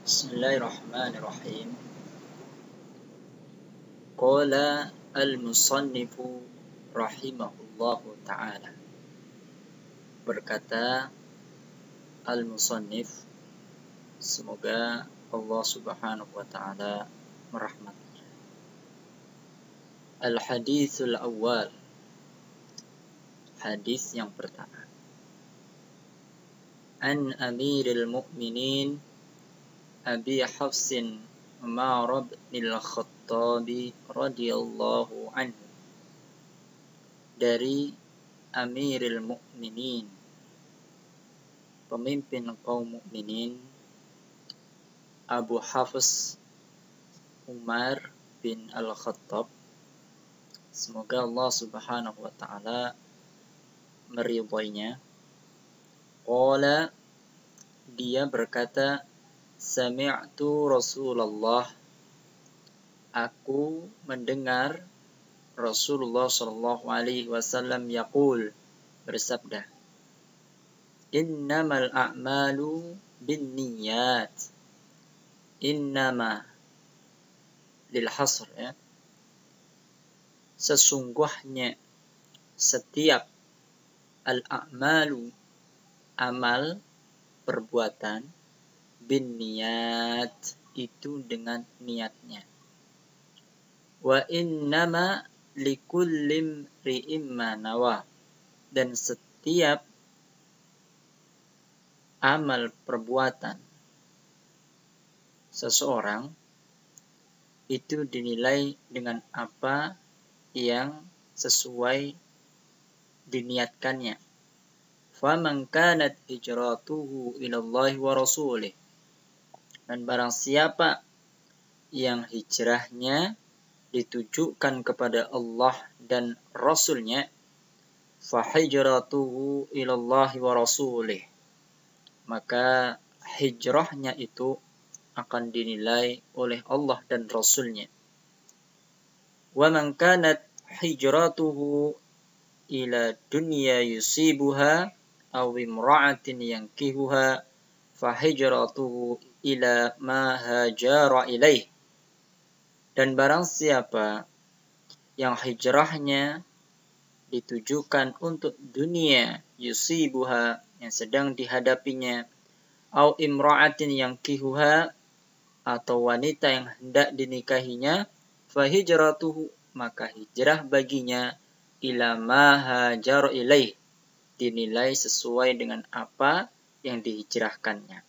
Bismillahirrahmanirrahim. Qala al-musannifu rahimahullahu ta'ala. Berkata al-musannif, semoga Allah subhanahu wa ta'ala merahmatinya. Al-hadithul awal, hadis yang pertama. An amiril mu'minin Abi Hafsin Umar bin al-Khattabi radhiyallahu anhu, dari Amiril Mukminin, pemimpin kaum mukminin, Abu Hafs Umar bin al-Khattab, semoga Allah subhanahu wa ta'ala meridhoinya. Qala, dia berkata, sami'tu Rasulullah, aku mendengar Rasulullah sallallahu alaihi wasallam yaqul, bersabda, innamal a'malu binniyat. Innama lil hasr, ya. Sesungguhnya setiap al-a'malu, amal, perbuatan, binniyat, itu dengan niatnya. Wa innama likullim ri'im manawa, dan setiap amal perbuatan seseorang itu dinilai dengan apa yang sesuai diniatkannya. Faman kanat hijratuhu ilallahi wa rasulih, dan barang siapa yang hijrahnya ditujukan kepada Allah dan Rasulnya, fahijratuhu ilallahi wa rasulih, maka hijrahnya itu akan dinilai oleh Allah dan Rasulnya. Wa man kanat hijratuhu ila dunya yusibuha aw imra'atin yankihuha, fahijratuhu ila ma hajara ilaih, dan barang siapa yang hijrahnya ditujukan untuk dunia yusibuha, yang sedang dihadapinya, au imra'atin yankihuha, atau wanita yang hendak dinikahinya, fahijratuhu, maka hijrah baginya ila ma hajar ilaih, dinilai sesuai dengan apa yang dihijrahkannya.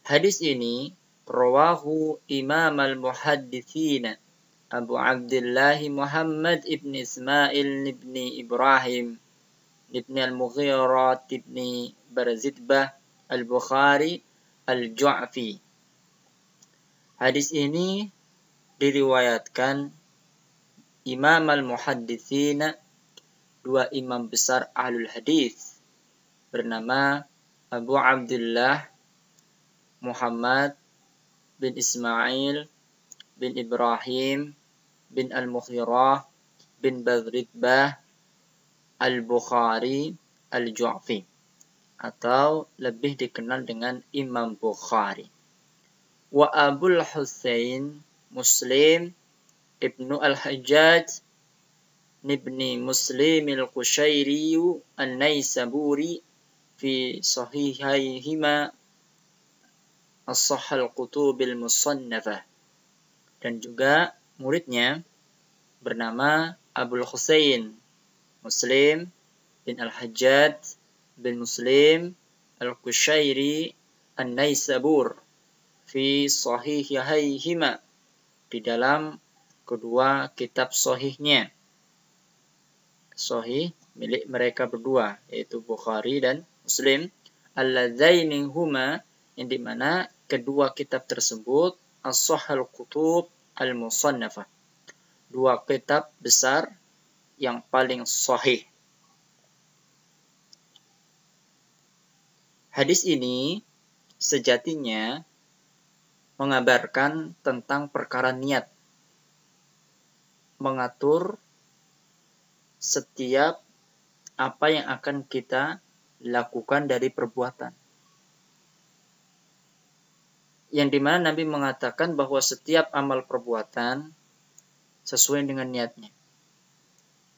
Hadis ini rawahu Imam al-Muhadditsin Abu Abdullah Muhammad ibn Ismail ibn Ibrahim ibn al-Mughirah ibn Barzidbah al-Bukhari al-Ju'fi. Hadis ini diriwayatkan Imam al-Muhadditsin, dua imam besar ahlul hadis, bernama Abu Abdullah Muhammad bin Ismail bin Ibrahim bin al-Mughirah bin Barzidbah al-Bukhari al-Ju'fi, atau lebih dikenal dengan Imam Bukhari. Wa Abul Husain Muslim ibnu al-Hajjaj ibni Muslim al-Qushairi an-Naisaburi fi sahihaihima as-sahal kutubil musannafah, dan juga muridnya bernama Abul Husain Muslim bin al-Hajjaj bin Muslim al-Qushairi an-Naisabur fi sahihaihima, di dalam kedua kitab sahihnya, sahih milik mereka berdua, yaitu Bukhari dan Muslim, alladzaini huma, yang dimana kedua kitab tersebut as-sahal kutub al-musannafah, dua kitab besar yang paling sahih. Hadis ini sejatinya mengabarkan tentang perkara niat, mengatur setiap apa yang akan kita lakukan dari perbuatan. yang dimana Nabi mengatakan bahwa setiap amal perbuatan sesuai dengan niatnya.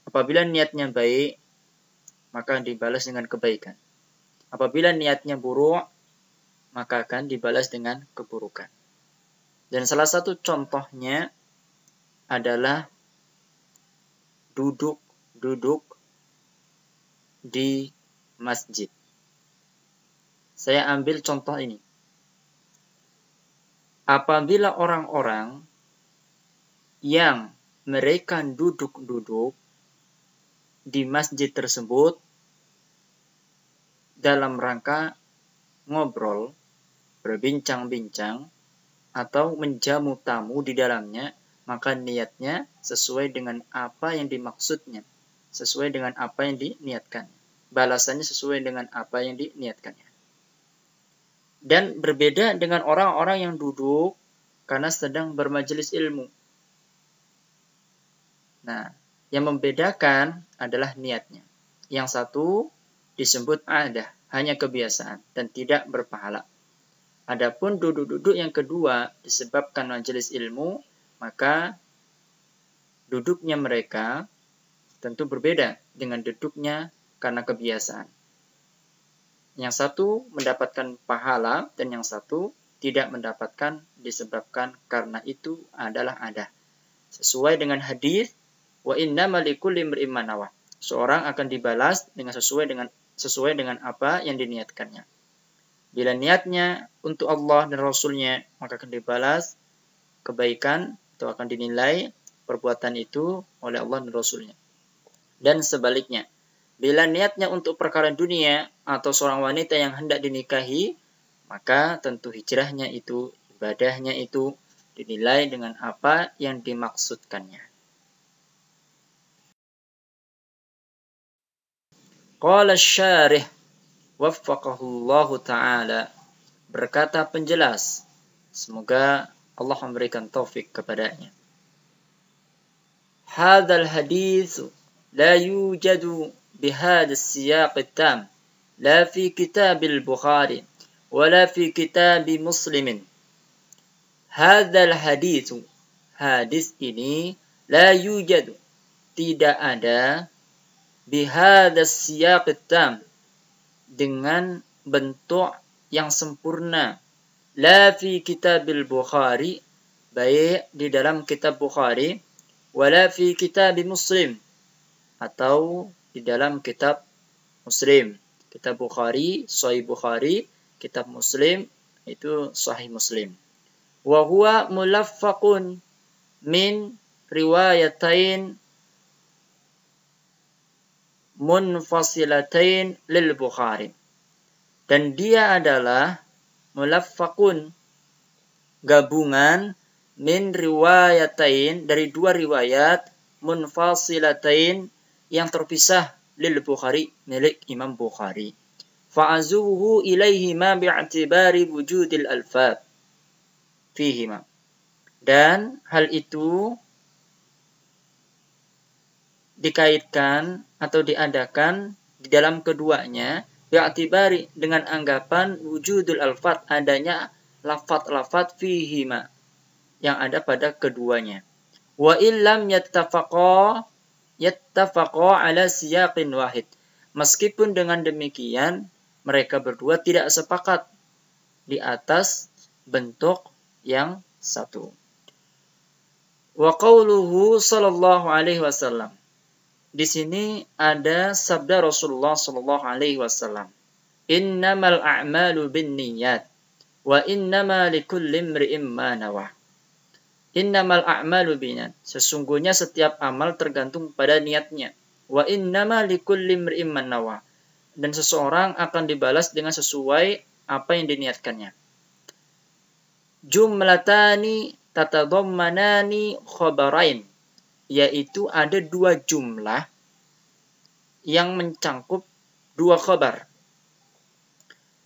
Apabila niatnya baik, maka dibalas dengan kebaikan. Apabila niatnya buruk, maka akan dibalas dengan keburukan. Dan salah satu contohnya adalah duduk di masjid. Saya ambil contoh ini. Apabila orang-orang yang mereka duduk-duduk di masjid tersebut dalam rangka ngobrol, berbincang-bincang, atau menjamu tamu di dalamnya, maka niatnya sesuai dengan apa yang dimaksudnya, sesuai dengan apa yang diniatkan. Balasannya sesuai dengan apa yang diniatkannya. Dan berbeda dengan orang-orang yang duduk karena sedang bermajelis ilmu. Nah, yang membedakan adalah niatnya. Yang satu disebut adah, hanya kebiasaan dan tidak berpahala. Adapun duduk-duduk yang kedua disebabkan majelis ilmu, maka duduknya mereka tentu berbeda dengan duduknya karena kebiasaan. Yang satu mendapatkan pahala dan yang satu tidak mendapatkan disebabkan karena itu adalah adah. Sesuai dengan hadis, wa innama likulli imri'in ma nawa. Seorang akan dibalas dengan sesuai dengan apa yang diniatkannya. Bila niatnya untuk Allah dan Rasulnya, maka akan dibalas kebaikan atau akan dinilai perbuatan itu oleh Allah dan Rasulnya. Dan sebaliknya, bila niatnya untuk perkara dunia atau seorang wanita yang hendak dinikahi, maka tentu hijrahnya itu, ibadahnya itu dinilai dengan apa yang dimaksudkannya. Qala syarih waffaqahullahu ta'ala, berkata penjelas, semoga Allah memberikan taufik kepadanya. Hadzal hadits la yujadu بهذا السياق التام لا في كتاب البخاري ولا في كتاب مسلم. هذا الحديث, hadis ini, la yujadu, tidak ada, bihadha siyaq tam, dengan bentuk yang sempurna, la fi kitabil Bukhari, baik di dalam kitab Bukhari, wala fi kitab Muslim, atau di dalam kitab Muslim. Kitab Bukhari, Sahih Bukhari, kitab Muslim, itu Sahih Muslim. Wa huwa mulaffaqun min riwayatain munfasilatain lil Bukhari. Dan dia adalah mulaffaqun, gabungan, min riwayatain, dari dua riwayat, munfasilatain, yang terpisah, lil Bukhari, milik Imam Bukhari. Fa'azuhu ilaihima bi'atibari wujudil alfab fihima. Dan hal itu dikaitkan atau diadakan di dalam keduanya, bi'atibari, dengan anggapan wujudul alfad, adanya lafaz-lafaz fihima yang ada pada keduanya. Wa illam yattafaqaa ala siyaqin wahid. Meskipun dengan demikian mereka berdua tidak sepakat di atas bentuk yang satu. Wa qauluhu sallallahu alaihi wasallam. Di sini ada sabda Rasulullah sallallahu alaihi wasallam. Innamal a'malu binniyat wa innama likulli imri'in ma nawa. Innamal a'malu binniyat. Sesungguhnya setiap amal tergantung pada niatnya. Wa innama likulli imri'in ma nawa. Dan seseorang akan dibalas dengan sesuai apa yang diniatkannya. Jumlatani tatadhammanani khabarain. Yaitu ada dua jumlah yang mencangkup dua khabar.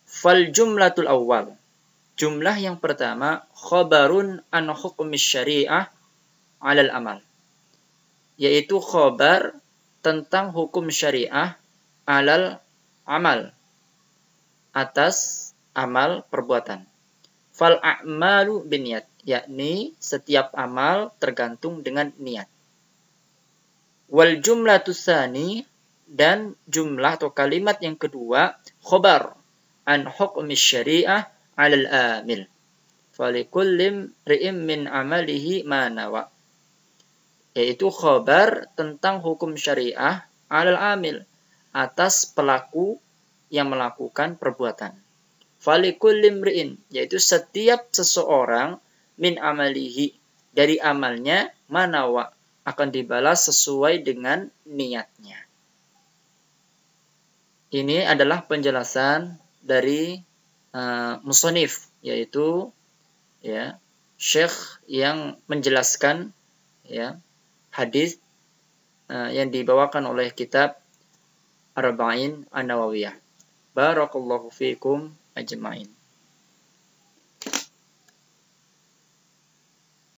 Fal jumlatul awal. Jumlah yang pertama, khabarun an hukmis syariah alal amal. Yaitu khabar tentang hukum syariah alal amal, atas amal perbuatan. Fal a'malu binniyat, yakni setiap amal tergantung dengan niat. Wal jumlatu tsani, dan jumlah atau kalimat yang kedua, khobar an hukmi syariah 'alal amil. Falikullim ri'im min amalihi ma nawa. Yaitu khobar tentang hukum syariah 'alal amil, atas pelaku yang melakukan perbuatan. Falikullim ri'in, yaitu setiap seseorang, min amalihi, dari amalnya, ma nawa, akan dibalas sesuai dengan niatnya. Ini adalah penjelasan dari musannif, yaitu ya syekh yang menjelaskan ya hadis yang dibawakan oleh kitab Arba'in An-Nawawiyah. Barakallahu fiikum ajma'in.